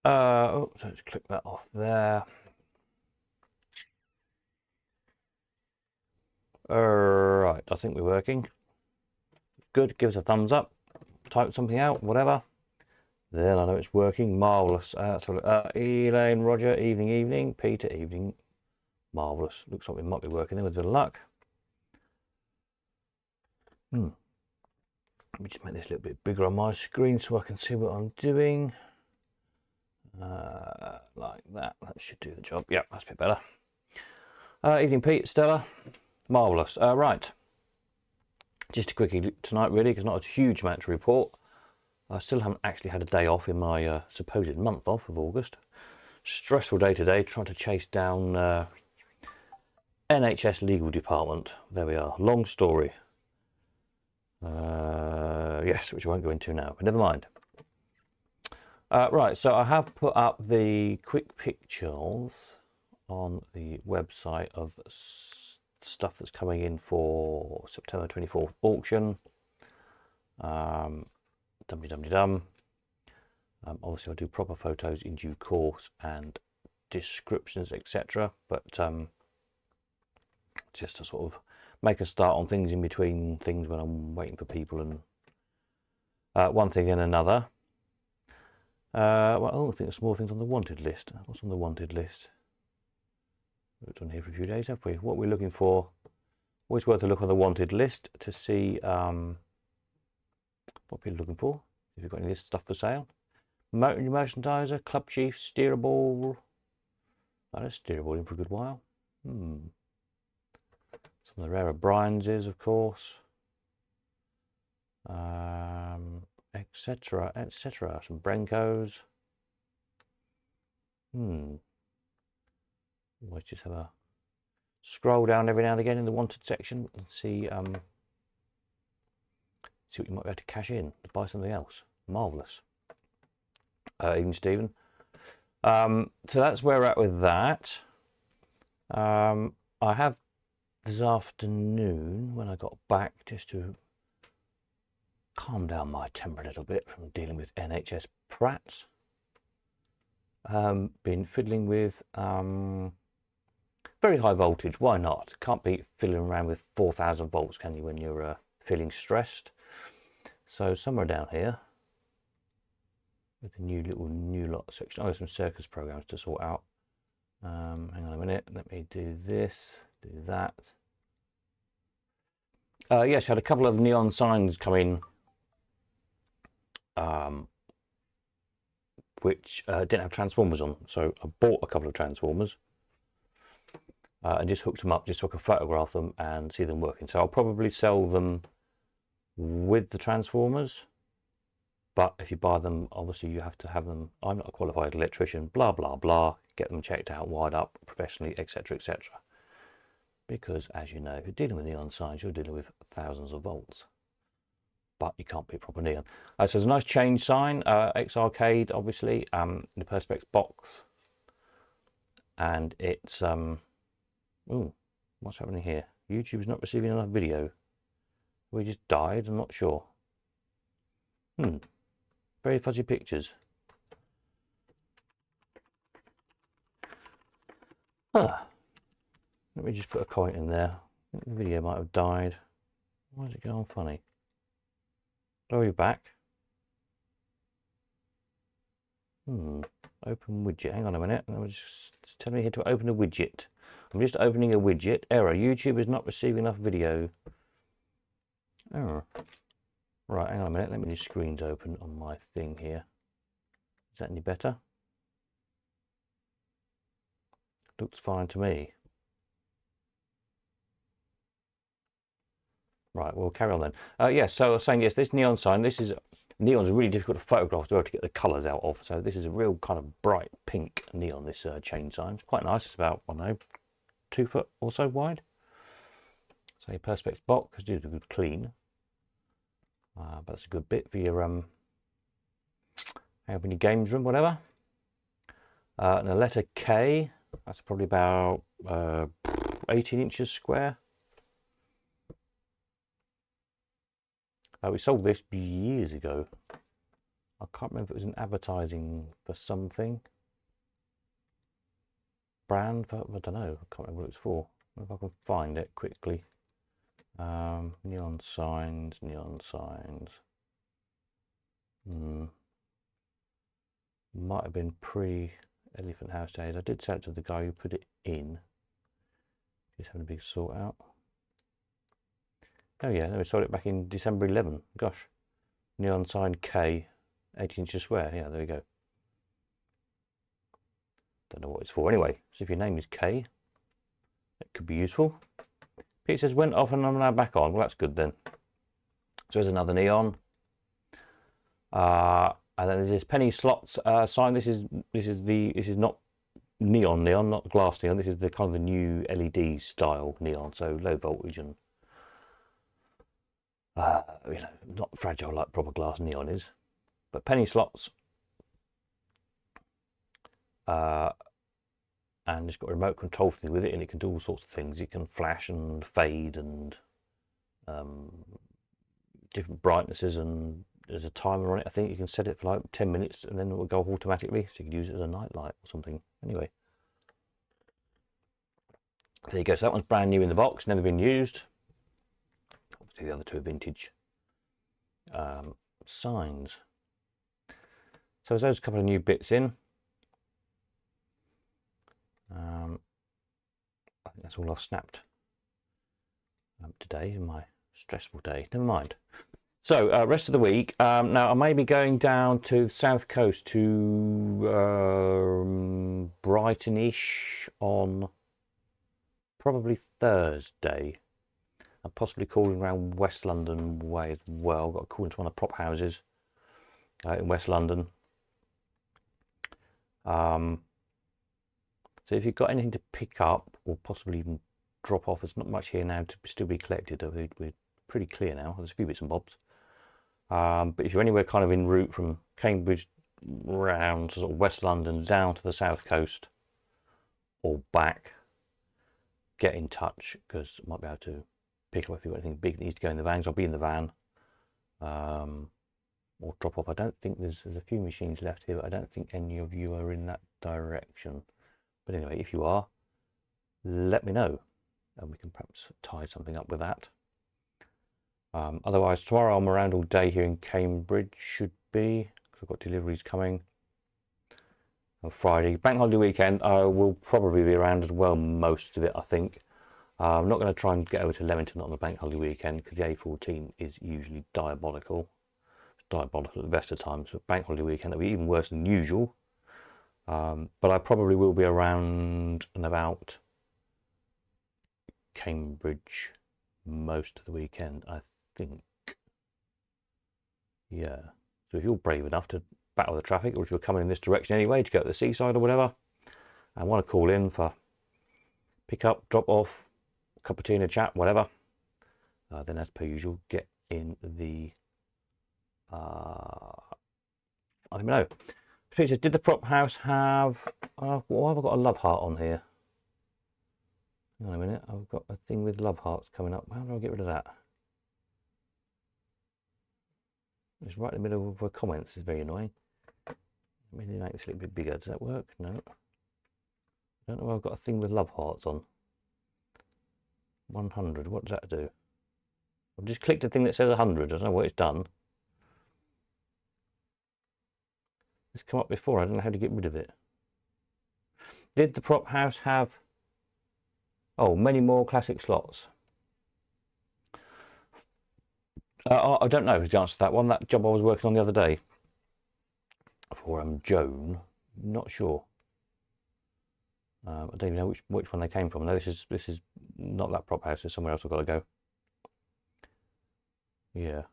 Oh, so let's click that off there. Right, I think we're working. Good, give us a thumbs up. Type something out, whatever. Then I know it's working. Marvellous. Elaine, Roger, evening. Peter, evening. Marvellous. Looks like we might be working there with a bit of luck. Let me just make this a little bit bigger on my screen so I can see what I'm doing. Like that. That should do the job. Yeah, that's a bit better. Evening, Pete, Stella. Marvellous. Right. Just a quickie tonight, really, because not a huge amount to report. I still haven't actually had a day off in my supposed month off of August. Stressful day today, trying to chase down NHS legal department. There we are. Long story. Yes, which I won't go into now, but never mind. Right, so I have put up the quick pictures on the website of stuff that's coming in for September 24th auction. Dum-de-dum-de-dum. Obviously I'll do proper photos in due course and descriptions, etc. But just to sort of make a start on things in between things when I'm waiting for people and one thing and another. Well, I think there's more things on the wanted list. What's on the wanted list? We've done here for a few days, have we? What we're looking for. Always worth a look on the wanted list to see what people are looking for. If you've got any of this stuff for sale. Motor merchandiser, Club Chief, steerable. That is steerable in for a good while. Some of the rarer Brianses, of course. Etc. Some Brencos. Let's just have a scroll down every now and again in the wanted section and see what you might be able to cash in to buy something else. Marvellous. Even Stephen. So that's where we're at with that. I have this afternoon, when I got back, just to calm down my temper a little bit from dealing with NHS prats, been fiddling with very high voltage. Why not? Can't be fiddling around with 4,000 volts, can you, when you're feeling stressed? So somewhere down here with the new lot section. Oh, there's some circus programs to sort out. Hang on a minute, let me do this, do that. Yes, I had a couple of neon signs come in, which didn't have transformers on, so I bought a couple of transformers and just hooked them up just so I could photograph them and see them working. So I'll probably sell them with the transformers, but if you buy them, obviously you have to have them. I'm not a qualified electrician, blah blah blah, get them checked out, wired up professionally, etc etc, because as you know, if you're dealing with neon signs, you're dealing with thousands of volts, but you can't be proper neon. So there's a nice change sign, X Arcade, obviously, in the Perspex box, and it's ooh, what's happening here? YouTube's not receiving enough video. We just died, I'm not sure. Very fuzzy pictures. Let me just put a comment in there. I think the video might have died. Why is it going funny? Are we back? Open widget. Hang on a minute. Just tell me here to open a widget. I'm just opening a widget. Error. YouTube is not receiving enough video. Error. Right, hang on a minute. Let me just screens open on my thing here. Is that any better? Looks fine to me. Right, we'll carry on then. Yes, so I was saying, yes, this neon sign, neon's really difficult to photograph to be able to get the colours out of. So this is a real kind of bright pink neon, this chain sign. It's quite nice. It's about, I don't know, 2 foot or so wide. So your Perspex box has do a good clean. But that's a good bit for your open your games room, whatever. And a letter K, that's probably about 18 inches square. We sold this years ago. I can't remember if it was an advertising for something. Brand, but I don't know. I can't remember what it was for. If I can find it quickly. Neon signs, neon signs. Might have been pre-Elephant House days. I did sell it to the guy who put it in. He's having a big sort out. Oh yeah, we sold it back in December 11. Gosh. Neon sign K, 18 inches square. Yeah, there we go. Don't know what it's for anyway. So if your name is K, it could be useful. Pete says went off and I'm now back on. Well, that's good then. So there's another neon. And then there's this penny slots sign. This is not neon, not glass neon. This is the kind of the new LED style neon. So low voltage and you know, not fragile like proper glass neon is. But penny slots. And it's got a remote control thing with it, and it can do all sorts of things. It can flash and fade and different brightnesses, and there's a timer on it. I think you can set it for like 10 minutes and then it will go off automatically, so you can use it as a night light or something. Anyway, there you go. So that one's brand new in the box, never been used. Obviously the other two are vintage. Signs. So there's a couple of new bits in. I think that's all I've snapped today in my stressful day. Never mind. So rest of the week. Now I may be going down to the south coast to Brighton-ish on probably Thursday. I'm possibly calling around West London way as well. Got a call into one of the prop houses in West London. So if you've got anything to pick up or possibly even drop off, there's not much here now to still be collected. We're pretty clear now. There's a few bits and bobs. But if you're anywhere kind of en route from Cambridge round to sort of West London down to the south coast or back, get in touch because I might be able to pick up if you've got anything big that needs to go in the vans. I'll be in the van. Or drop off. I don't think there's a few machines left here, but I don't think any of you are in that direction. But anyway, if you are, let me know and we can perhaps tie something up with that. Otherwise, tomorrow I'm around all day here in Cambridge, should be, because I've got deliveries coming. On Friday, bank holiday weekend, I will probably be around as well, most of it, I think. I'm not going to try and get over to Leamington on the bank holiday weekend because the A14 is usually diabolical. It's diabolical at the best of times, but bank holiday weekend it'll be even worse than usual. But I probably will be around and about Cambridge most of the weekend, I think. Yeah. So if you're brave enough to battle the traffic, or if you're coming in this direction anyway to go to the seaside or whatever, and want to call in for pick up, drop off, cup of tea and a chat, whatever, then as per usual, get in the I don't know. Says, did the prop house have why have I got a love heart on here? Hang on a minute, I've got a thing with love hearts coming up. How do I get rid of that? It's right in the middle of the comments. It's very annoying. Maybe make this a little bit bigger. Does that work? No. I don't know why I've got a thing with love hearts on. 100. What does that do? I've just clicked a thing that says 100. I don't know what it's done. It's come up before. I don't know how to get rid of it. Did the prop house have many more classic slots? I don't know is the answer to that one. That job I was working on the other day for Joan, not sure. I don't even know which one they came from. No, this is not that prop house. There's somewhere else I've got to go. Yeah.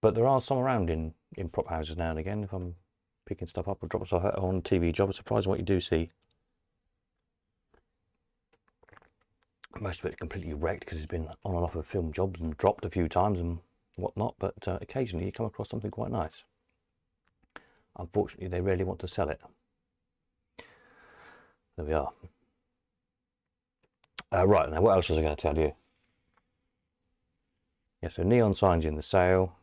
But there are some around in prop houses now and again. If I'm picking stuff up or dropping stuff out on TV job, it's surprising what you do see. Most of it completely wrecked because it's been on and off of film jobs and dropped a few times and whatnot. But occasionally you come across something quite nice. Unfortunately, they rarely want to sell it. There we are. Right, now what else was I going to tell you? Yeah, so neon signs in the sale.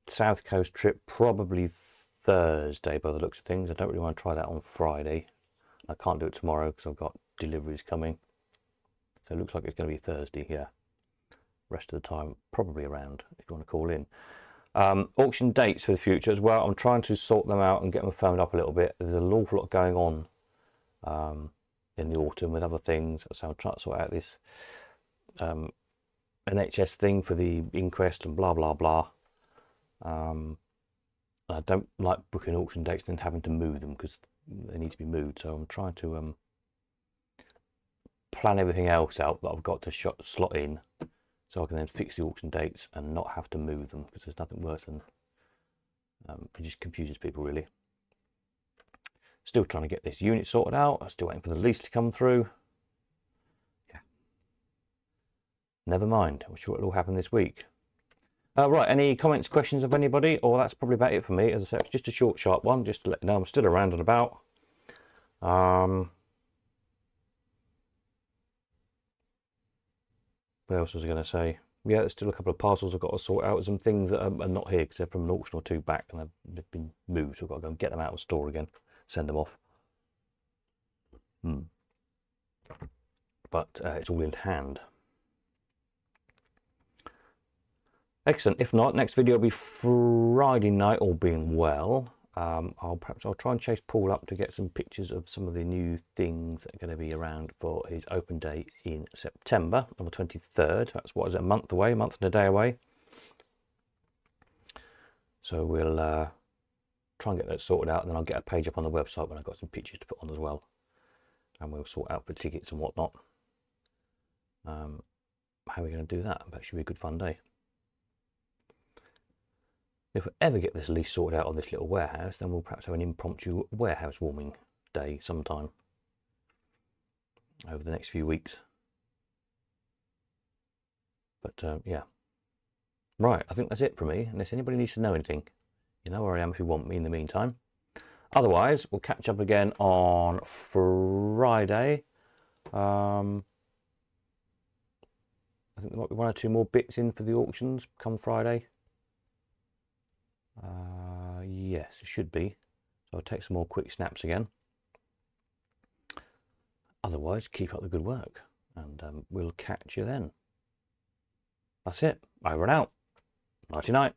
South Coast trip probably Thursday by the looks of things. I don't really want to try that on Friday. I can't do it tomorrow because I've got deliveries coming. So it looks like it's going to be Thursday, yeah. Rest of the time, probably around, if you want to call in. Auction dates for the future as well. I'm trying to sort them out and get them firmed up a little bit. There's an awful lot going on in the autumn with other things. So I'm trying to sort out this NHS thing for the inquest and blah, blah, blah. I don't like booking auction dates and then having to move them because they need to be moved. So I'm trying to plan everything else out that I've got to slot in, so I can then fix the auction dates and not have to move them, because there's nothing worse than it just confuses people really. Still trying to get this unit sorted out. I'm still waiting for the lease to come through. Yeah. Never mind. I'm sure it'll all happen this week. Right, any comments, questions of anybody? Or that's probably about it for me. As I said, it's just a short, sharp one, just to let you know I'm still around and about. What else was I going to say? Yeah, there's still a couple of parcels I've got to sort out. Some things that are not here because they're from an auction or two back and they've been moved. So I've got to go and get them out of the store again, send them off. But it's all in hand. Excellent. If not, next video will be Friday night, all being well. I'll try and chase Paul up to get some pictures of some of the new things that are going to be around for his open day in September on the 23rd. That's what is it, a month away, a month and a day away. So we'll try and get that sorted out, and then I'll get a page up on the website when I've got some pictures to put on as well, and we'll sort out for tickets and whatnot. How are we going to do that? That should be a good fun day. If we ever get this lease sorted out on this little warehouse, then we'll perhaps have an impromptu warehouse warming day sometime over the next few weeks. But yeah. Right, I think that's it for me. Unless anybody needs to know anything, you know where I am if you want me in the meantime. Otherwise, we'll catch up again on Friday. I think there might be one or two more bits in for the auctions come Friday. Yes, it should be. So I'll take some more quick snaps again. Otherwise, keep up the good work, and we'll catch you then. That's it. Over and out. Nighty night.